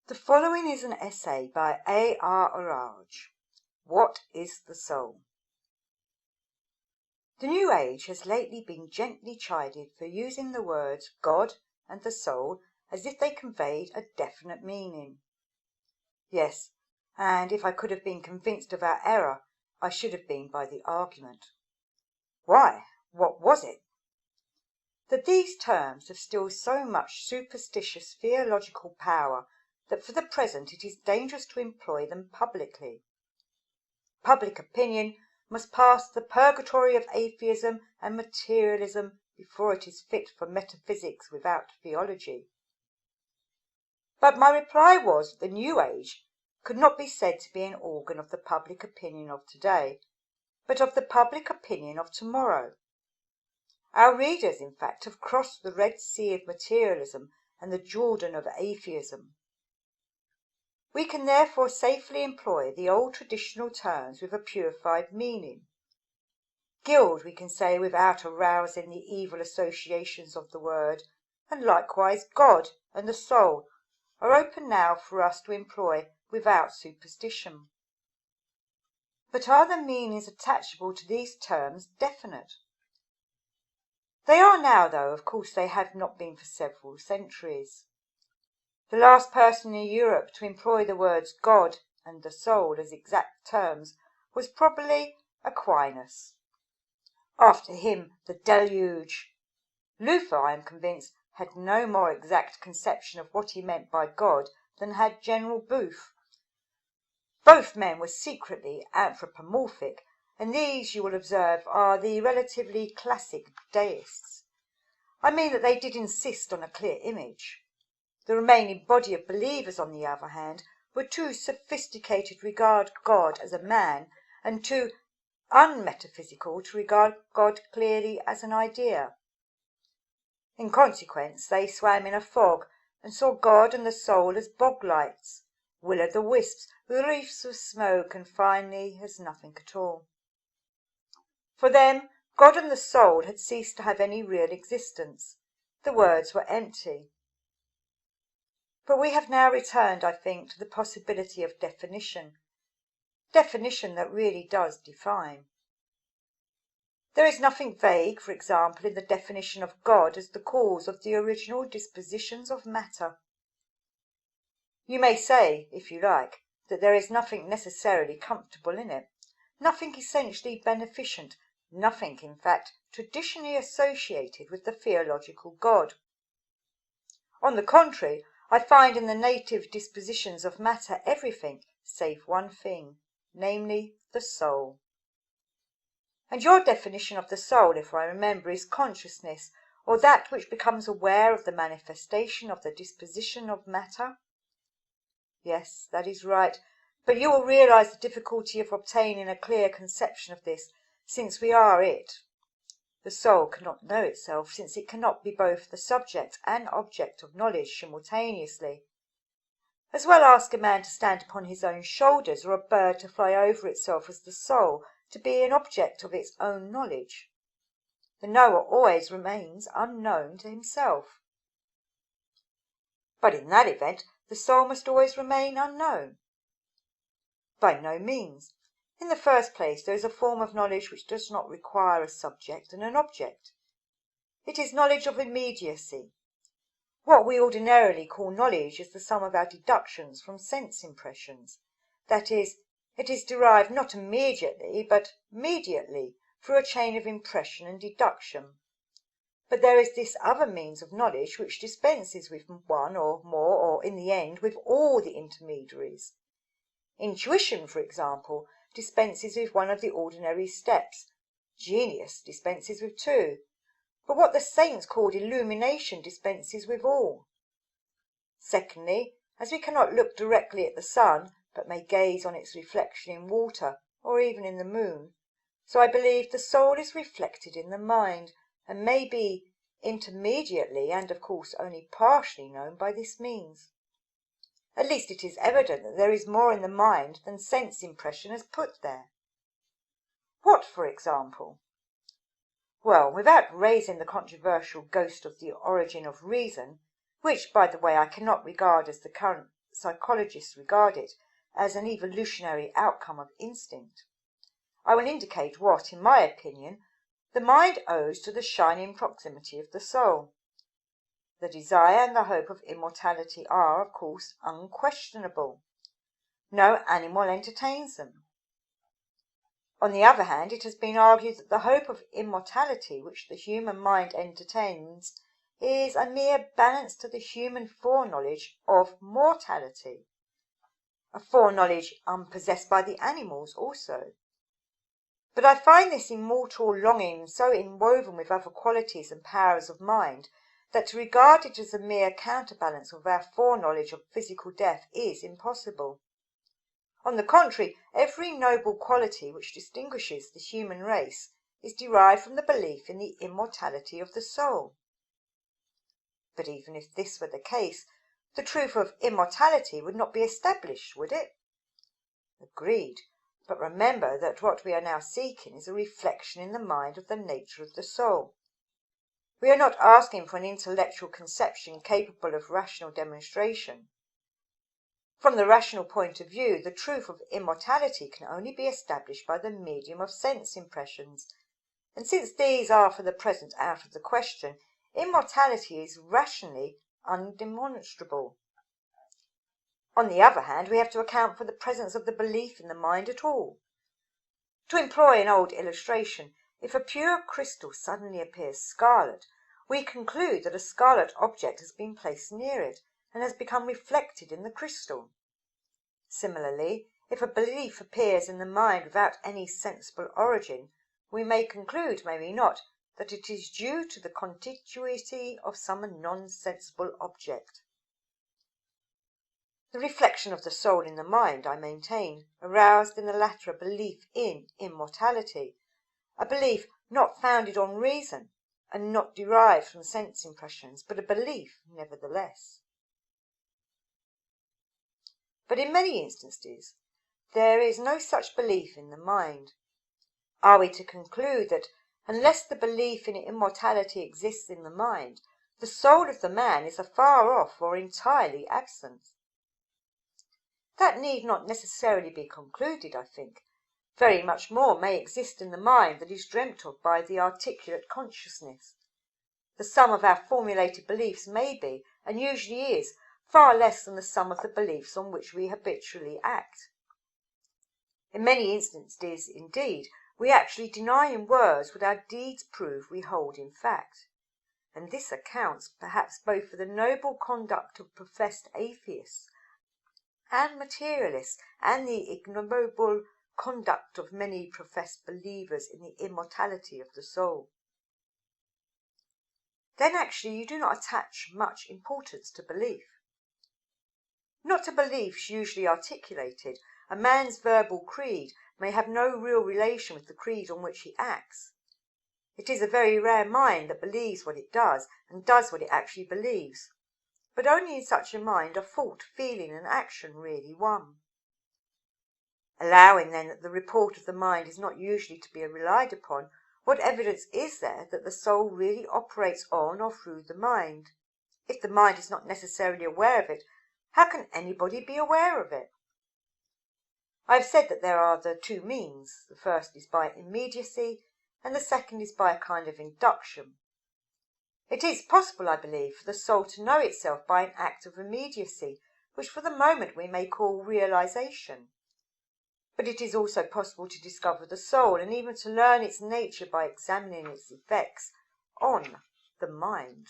The following is an essay by A.R. Orage. What is the soul? The New Age has lately been gently chided for using the words God and the soul as if they conveyed a definite meaning. Yes, and if I could have been convinced of our error, I should have been by the argument. Why? What was it? That these terms have still so much superstitious theological power that for the present it is dangerous to employ them publicly. Public opinion must pass the purgatory of atheism and materialism before it is fit for metaphysics without theology. But my reply was that the New Age could not be said to be an organ of the public opinion of today, but of the public opinion of tomorrow. Our readers, in fact, have crossed the Red Sea of materialism and the Jordan of atheism. We can therefore safely employ the old traditional terms with a purified meaning. Guild, we can say without arousing the evil associations of the word, and likewise God and the soul are open now for us to employ without superstition. But are the meanings attachable to these terms definite? They are now, though of course they have not been for several centuries. The last person in Europe to employ the words God and the soul as exact terms was probably Aquinas. After him, the deluge. Luther, I am convinced, had no more exact conception of what he meant by God than had General Booth. Both men were secretly anthropomorphic, and these, you will observe, are the relatively classic deists. I mean that they did insist on a clear image. The remaining body of believers, on the other hand, were too sophisticated to regard God as a man, and too unmetaphysical to regard God clearly as an idea. In consequence, they swam in a fog, and saw God and the soul as bog lights, will-o'-the-wisps with wreaths of smoke, and finally as nothing at all. For them, God and the soul had ceased to have any real existence. The words were empty. But we have now returned, I think, to the possibility of definition that really does define. There is nothing vague, for example, in the definition of God as the cause of the original dispositions of matter. You may say, if you like, that there is nothing necessarily comfortable in it, nothing essentially beneficent, nothing, in fact, traditionally associated with the theological God. On the contrary, I find in the native dispositions of matter everything save one thing, namely the soul. And your definition of the soul, if I remember, is consciousness, or that which becomes aware of the manifestation of the disposition of matter? Yes, that is right, but you will realize the difficulty of obtaining a clear conception of this, since we are it. The soul cannot know itself, since it cannot be both the subject and object of knowledge simultaneously. As well ask a man to stand upon his own shoulders, or a bird to fly over itself, as the soul to be an object of its own knowledge. The knower always remains unknown to himself. But in that event, the soul must always remain unknown. By no means. In the first place, there is a form of knowledge which does not require a subject and an object. It is knowledge of immediacy. What we ordinarily call knowledge is the sum of our deductions from sense impressions. That is, it is derived not immediately, but mediately, through a chain of impression and deduction. But there is this other means of knowledge which dispenses with one or more, or in the end with all the intermediaries. Intuition, for example, dispenses with one of the ordinary steps. Genius dispenses with two. But what the saints called illumination dispenses with all. Secondly, as we cannot look directly at the sun, but may gaze on its reflection in water, or even in the moon, so I believe the soul is reflected in the mind, and may be intermediately, and of course only partially, known by this means. At least it is evident that there is more in the mind than sense impression has put there. What, for example? Well, without raising the controversial ghost of the origin of reason, which, by the way, I cannot regard as the current psychologists regard it as an evolutionary outcome of instinct, I will indicate what, in my opinion, the mind owes to the shining proximity of the soul. The desire and the hope of immortality are, of course, unquestionable. No animal entertains them. On the other hand, it has been argued that the hope of immortality which the human mind entertains is a mere balance to the human foreknowledge of mortality, a foreknowledge unpossessed by the animals also. But I find this immortal longing so inwoven with other qualities and powers of mind that to regard it as a mere counterbalance of our foreknowledge of physical death is impossible. On the contrary, every noble quality which distinguishes the human race is derived from the belief in the immortality of the soul. But even if this were the case, the truth of immortality would not be established, would it? Agreed. But remember that what we are now seeking is a reflection in the mind of the nature of the soul. We are not asking for an intellectual conception capable of rational demonstration. From the rational point of view, the truth of immortality can only be established by the medium of sense impressions, and since these are for the present out of the question, immortality is rationally undemonstrable. On the other hand, we have to account for the presence of the belief in the mind at all. To employ an old illustration, if a pure crystal suddenly appears scarlet, we conclude that a scarlet object has been placed near it, and has become reflected in the crystal. Similarly, if a belief appears in the mind without any sensible origin, we may conclude, may we not, that it is due to the contiguity of some non-sensible object. The reflection of the soul in the mind, I maintain, aroused in the latter a belief in immortality, a belief not founded on reason, and not derived from sense impressions, but a belief nevertheless. But in many instances there is no such belief in the mind. Are we to conclude that unless the belief in immortality exists in the mind, the soul of the man is afar off or entirely absent? That need not necessarily be concluded, I think. Very much more may exist in the mind than is dreamt of by the articulate consciousness. The sum of our formulated beliefs may be, and usually is, far less than the sum of the beliefs on which we habitually act. In many instances, indeed, we actually deny in words what our deeds prove we hold in fact. And this accounts perhaps both for the noble conduct of professed atheists and materialists, and the ignoble conduct of many professed believers in the immortality of the soul. Then actually you do not attach much importance to belief. Not to beliefs usually articulated. A man's verbal creed may have no real relation with the creed on which he acts. It is a very rare mind that believes what it does, and does what it actually believes. But only in such a mind are thought, feeling, and action really one. Allowing, then, that the report of the mind is not usually to be relied upon, what evidence is there that the soul really operates on or through the mind? If the mind is not necessarily aware of it, how can anybody be aware of it? I have said that there are the two means. The first is by immediacy, and the second is by a kind of induction. It is possible, I believe, for the soul to know itself by an act of immediacy, which for the moment we may call realization. But it is also possible to discover the soul, and even to learn its nature by examining its effects on the mind.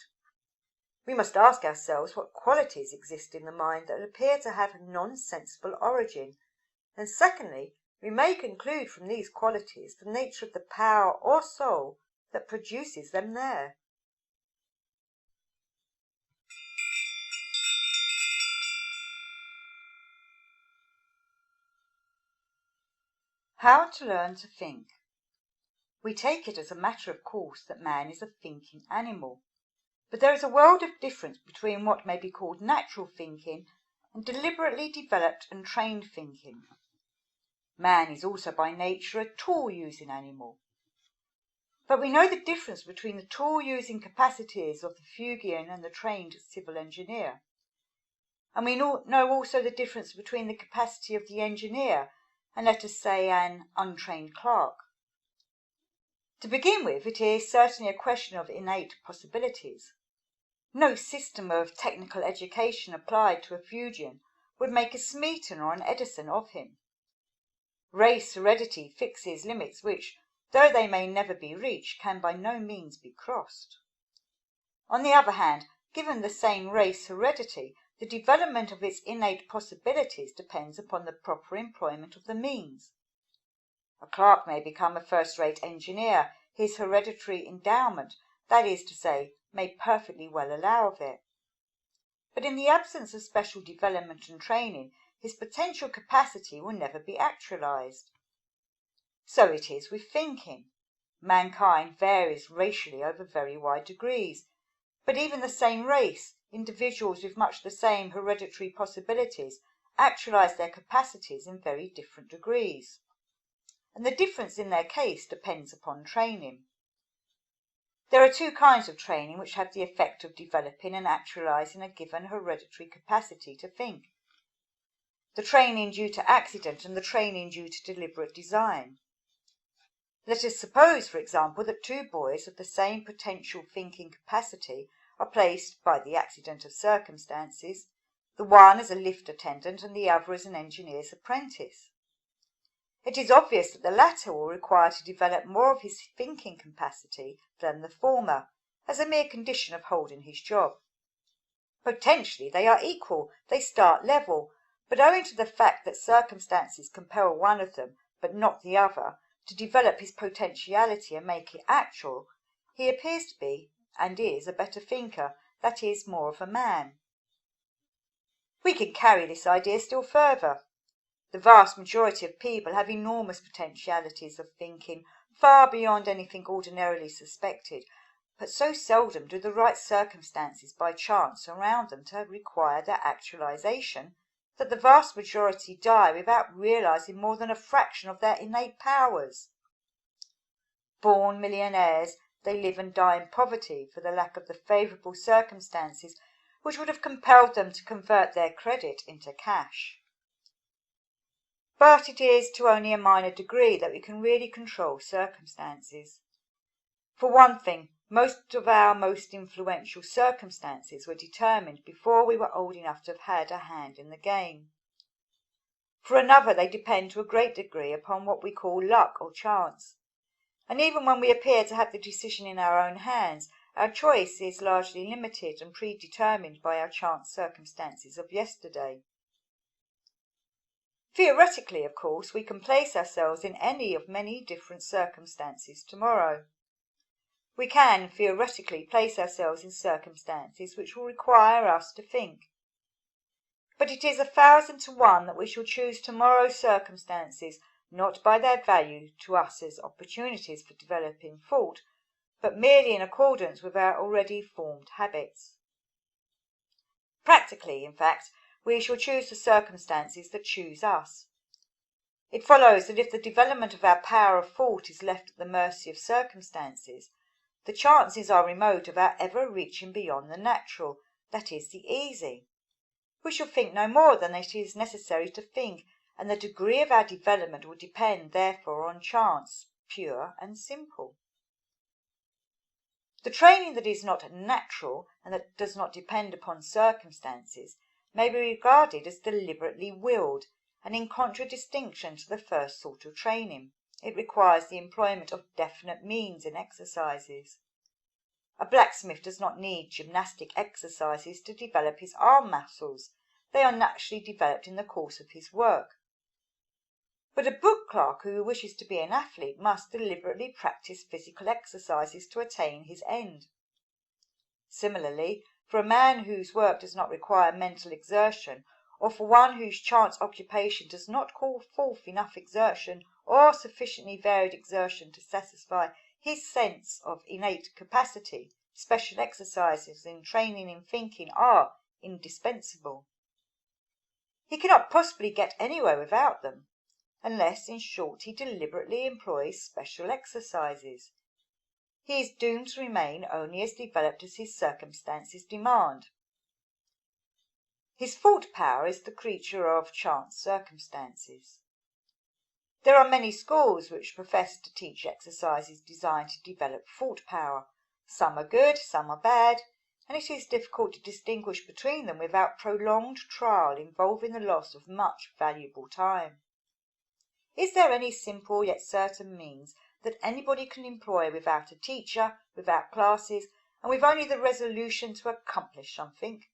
We must ask ourselves what qualities exist in the mind that appear to have a non-sensible origin, and secondly, we may conclude from these qualities the nature of the power or soul that produces them there. How to learn to think. We take it as a matter of course that man is a thinking animal, but there is a world of difference between what may be called natural thinking and deliberately developed and trained thinking. Man is also by nature a tool-using animal. But we know the difference between the tool-using capacities of the Fuegian and the trained civil engineer. And we know also the difference between the capacity of the engineer and, let us say, an untrained clerk. To begin with, it is certainly a question of innate possibilities. No system of technical education applied to a Fuegian would make a Smeaton or an Edison of him. Race heredity fixes limits which, though they may never be reached, can by no means be crossed. On the other hand, given the same race heredity, the development of its innate possibilities depends upon the proper employment of the means. A clerk may become a first-rate engineer. His hereditary endowment, that is to say, may perfectly well allow of it. But in the absence of special development and training, his potential capacity will never be actualized. So it is with thinking. Mankind varies racially over very wide degrees, but even the same race, individuals with much the same hereditary possibilities, actualize their capacities in very different degrees. And the difference in their case depends upon training. There are two kinds of training which have the effect of developing and actualizing a given hereditary capacity to think. The training due to accident and the training due to deliberate design. Let us suppose, for example, that two boys of the same potential thinking capacity are placed by the accident of circumstances, the one as a lift attendant and the other as an engineer's apprentice. It is obvious that the latter will require to develop more of his thinking capacity than the former, as a mere condition of holding his job. Potentially they are equal, they start level, but owing to the fact that circumstances compel one of them, but not the other, to develop his potentiality and make it actual, he appears to be, and is, a better thinker, that is, more of a man. We can carry this idea still further. The vast majority of people have enormous potentialities of thinking, far beyond anything ordinarily suspected, but so seldom do the right circumstances by chance surround them to require their actualization, that the vast majority die without realizing more than a fraction of their innate powers. Born millionaires, they live and die in poverty for the lack of the favorable circumstances which would have compelled them to convert their credit into cash. But it is to only a minor degree that we can really control circumstances. For one thing, most of our most influential circumstances were determined before we were old enough to have had a hand in the game. For another, they depend to a great degree upon what we call luck or chance. And even when we appear to have the decision in our own hands, our choice is largely limited and predetermined by our chance circumstances of yesterday. Theoretically, of course, we can place ourselves in any of many different circumstances tomorrow. We can, theoretically, place ourselves in circumstances which will require us to think. But it is 1,000 to 1 that we shall choose tomorrow's circumstances not by their value to us as opportunities for developing thought, but merely in accordance with our already formed habits. Practically, in fact, we shall choose the circumstances that choose us. It follows that if the development of our power of thought is left at the mercy of circumstances, the chances are remote of our ever reaching beyond the natural, that is, the easy. We shall think no more than it is necessary to think, and the degree of our development will depend, therefore, on chance, pure and simple. The training that is not natural and that does not depend upon circumstances may be regarded as deliberately willed, and in contradistinction to the first sort of training, it requires the employment of definite means and exercises. A blacksmith does not need gymnastic exercises to develop his arm muscles. They are naturally developed in the course of his work. But a book clerk who wishes to be an athlete must deliberately practice physical exercises to attain his end. Similarly, for a man whose work does not require mental exertion, or for one whose chance occupation does not call forth enough exertion or sufficiently varied exertion to satisfy his sense of innate capacity, special exercises in training in thinking are indispensable. He cannot possibly get anywhere without them, unless, in short, he deliberately employs special exercises. He is doomed to remain only as developed as his circumstances demand. His thought power is the creature of chance circumstances. There are many schools which profess to teach exercises designed to develop thought power. Some are good, some are bad, and it is difficult to distinguish between them without prolonged trial involving the loss of much valuable time. Is there any simple yet certain means that anybody can employ without a teacher, without classes, and with only the resolution to accomplish something?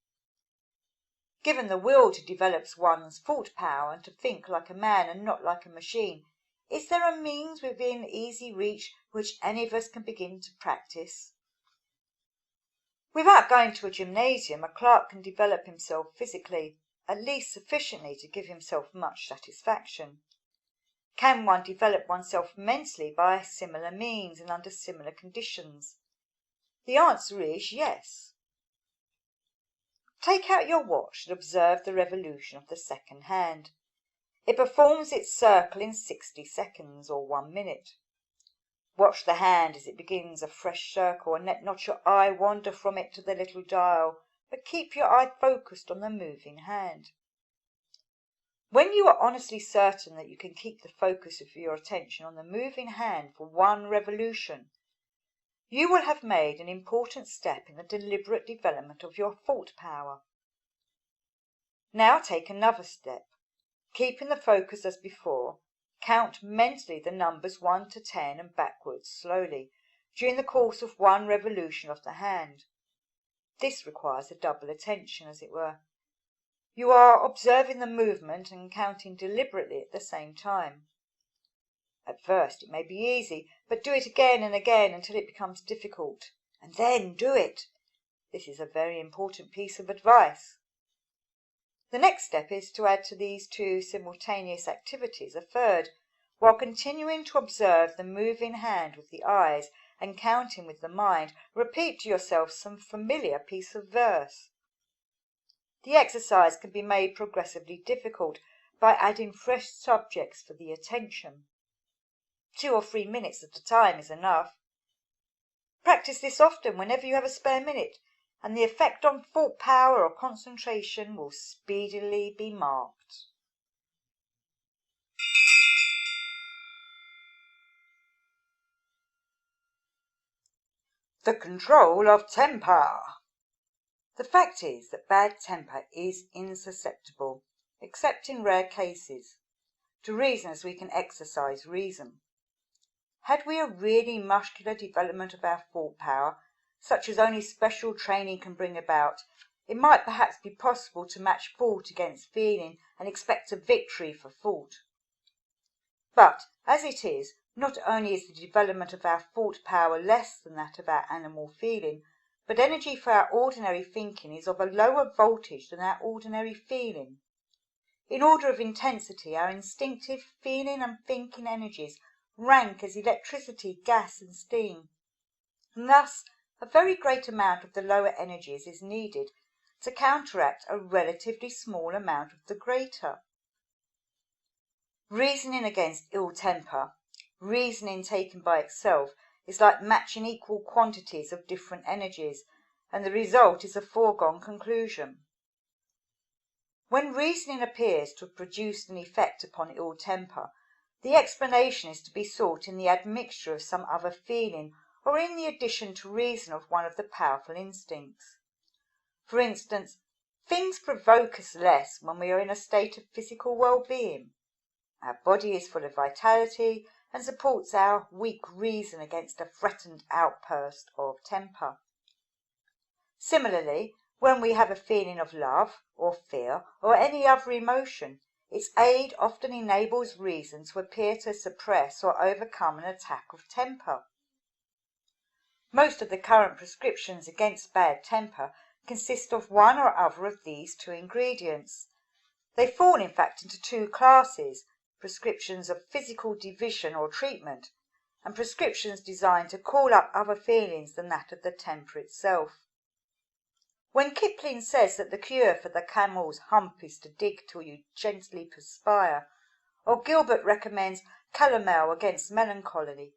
Given the will to develop one's thought power and to think like a man and not like a machine, is there a means within easy reach which any of us can begin to practice? Without going to a gymnasium, a clerk can develop himself physically, at least sufficiently to give himself much satisfaction. Can one develop oneself mentally by similar means and under similar conditions? The answer is yes. Take out your watch and observe the revolution of the second hand. It performs its circle in 60 seconds, or 1 minute. Watch the hand as it begins a fresh circle, and let not your eye wander from it to the little dial, but keep your eye focused on the moving hand. When you are honestly certain that you can keep the focus of your attention on the moving hand for 1 revolution, you will have made an important step in the deliberate development of your thought power. Now take another step. Keeping the focus as before, count mentally the numbers 1 to 10 and backwards slowly during the course of 1 revolution of the hand. This requires a double attention, as it were. You are observing the movement and counting deliberately at the same time. At first it may be easy, but do it again and again until it becomes difficult, and then do it. This is a very important piece of advice. The next step is to add to these 2 simultaneous activities a third, while continuing to observe the moving hand with the eyes and counting with the mind. Repeat to yourself some familiar piece of verse. The exercise can be made progressively difficult by adding fresh subjects for the attention. 2 or 3 minutes at a time is enough. Practice this often whenever you have a spare minute, and the effect on thought power or concentration will speedily be marked. The control of temper. The fact is that bad temper is insusceptible, except in rare cases, to reason as we can exercise reason. Had we a really muscular development of our thought power, such as only special training can bring about, it might perhaps be possible to match thought against feeling and expect a victory for thought. But, as it is, not only is the development of our thought power less than that of our animal feeling, but energy for our ordinary thinking is of a lower voltage than our ordinary feeling. In order of intensity, our instinctive feeling and thinking energies rank as electricity, gas, and steam, and thus a very great amount of the lower energies is needed to counteract a relatively small amount of the greater. Reasoning against ill temper, reasoning taken by itself, is like matching equal quantities of different energies, and the result is a foregone conclusion. When reasoning appears to have produced an effect upon ill temper, the explanation is to be sought in the admixture of some other feeling, or in the addition to reason of one of the powerful instincts. For instance, things provoke us less when we are in a state of physical well-being. Our body is full of vitality and supports our weak reason against a threatened outburst of temper. Similarly, when we have a feeling of love or fear or any other emotion, its aid often enables reason to appear to suppress or overcome an attack of temper. Most of the current prescriptions against bad temper consist of one or other of these 2 ingredients. They fall, in fact, into 2 classes: prescriptions of physical division or treatment, and prescriptions designed to call up other feelings than that of the temper itself. When Kipling says that the cure for the camel's hump is to dig till you gently perspire, or Gilbert recommends calomel against melancholy,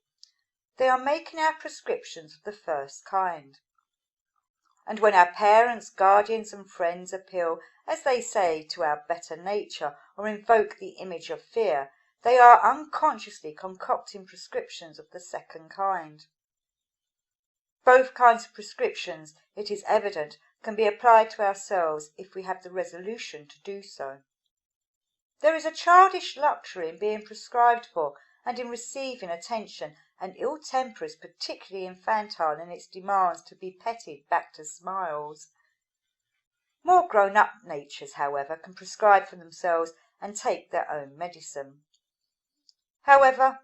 they are making our prescriptions of the first kind. And when our parents, guardians, and friends appeal as they say, to our better nature, or invoke the image of fear, they are unconsciously concocting prescriptions of the second kind. Both kinds of prescriptions, it is evident, can be applied to ourselves if we have the resolution to do so. There is a childish luxury in being prescribed for and in receiving attention, and ill temper is particularly infantile in its demands to be petted back to smiles. More grown-up natures, however, can prescribe for themselves and take their own medicine. However,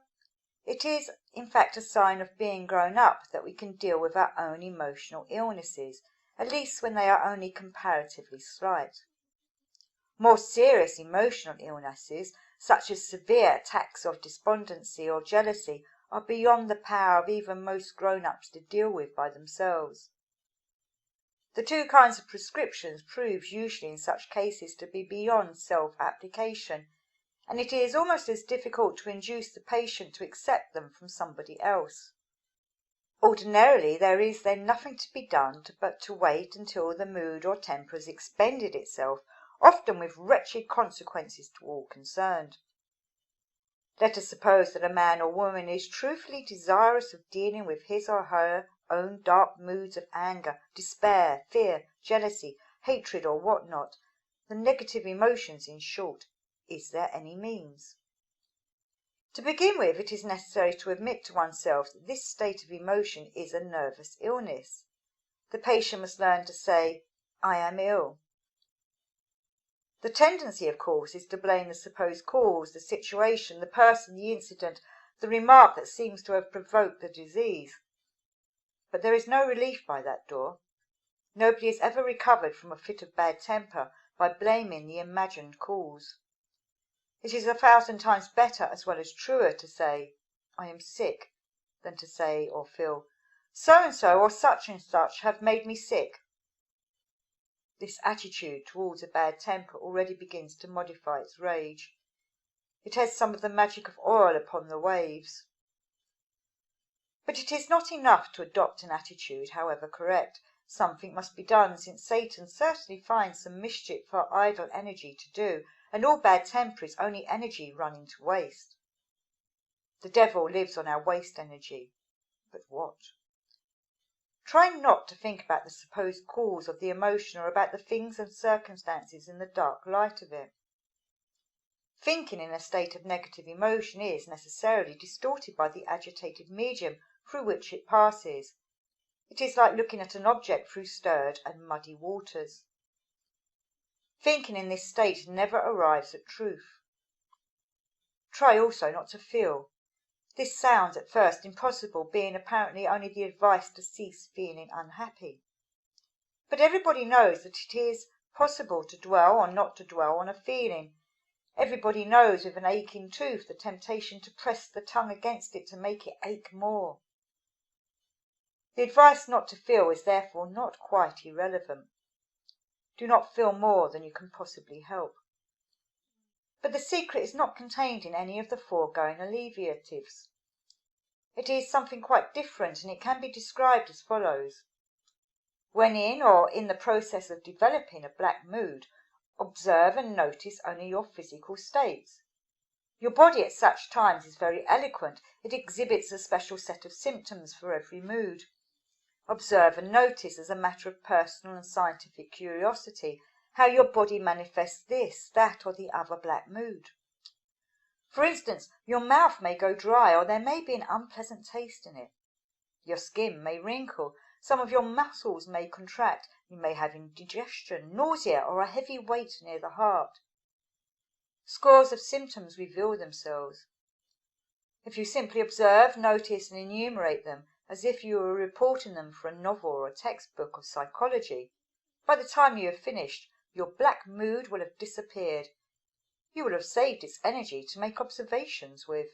it is in fact a sign of being grown up that we can deal with our own emotional illnesses, at least when they are only comparatively slight. More serious emotional illnesses, such as severe attacks of despondency or jealousy, are beyond the power of even most grown-ups to deal with by themselves. The two kinds of prescriptions proves usually in such cases to be beyond self-application, and it is almost as difficult to induce the patient to accept them from somebody else. Ordinarily there is then nothing to be done but to wait until the mood or temper has expended itself, often with wretched consequences to all concerned. Let us suppose that a man or woman is truthfully desirous of dealing with his or her own dark moods of anger, despair, fear, jealousy, hatred, or what not, the negative emotions in short. Is there any means? To begin with, it is necessary to admit to oneself that this state of emotion is a nervous illness. The patient must learn to say, "I am ill." The tendency, of course, is to blame the supposed cause, the situation, the person, the incident, the remark that seems to have provoked the disease. But there is no relief by that door. Nobody has ever recovered from a fit of bad temper by blaming the imagined cause. It is 1,000 times better as well as truer to say, "I am sick," than to say or feel, "So and so or such and such have made me sick." This attitude towards a bad temper already begins to modify its rage. It has some of the magic of oil upon the waves. But it is not enough to adopt an attitude, however correct. Something must be done, since Satan certainly finds some mischief for idle energy to do, and all bad temper is only energy running to waste. The devil lives on our waste energy. But what? Try not to think about the supposed cause of the emotion or about the things and circumstances in the dark light of it. Thinking in a state of negative emotion is necessarily distorted by the agitated medium through which it passes. It is like looking at an object through stirred and muddy waters. Thinking in this state never arrives at truth. Try also not to feel. This sounds at first impossible, being apparently only the advice to cease feeling unhappy. But everybody knows that it is possible to dwell or not to dwell on a feeling. Everybody knows with an aching tooth the temptation to press the tongue against it to make it ache more. The advice not to feel is therefore not quite irrelevant. Do not feel more than you can possibly help. But the secret is not contained in any of the foregoing alleviatives. It is something quite different, and it can be described as follows. When in or in the process of developing a black mood, observe and notice only your physical states. Your body at such times is very eloquent. It exhibits a special set of symptoms for every mood. Observe and notice, as a matter of personal and scientific curiosity, how your body manifests this, that, or the other black mood. For instance, your mouth may go dry, or there may be an unpleasant taste in it. Your skin may wrinkle, some of your muscles may contract, you may have indigestion, nausea, or a heavy weight near the heart. Scores of symptoms reveal themselves. If you simply observe, notice, and enumerate them, as if you were reporting them for a novel or a textbook of psychology, by the time you have finished, your black mood will have disappeared. You will have saved its energy to make observations with.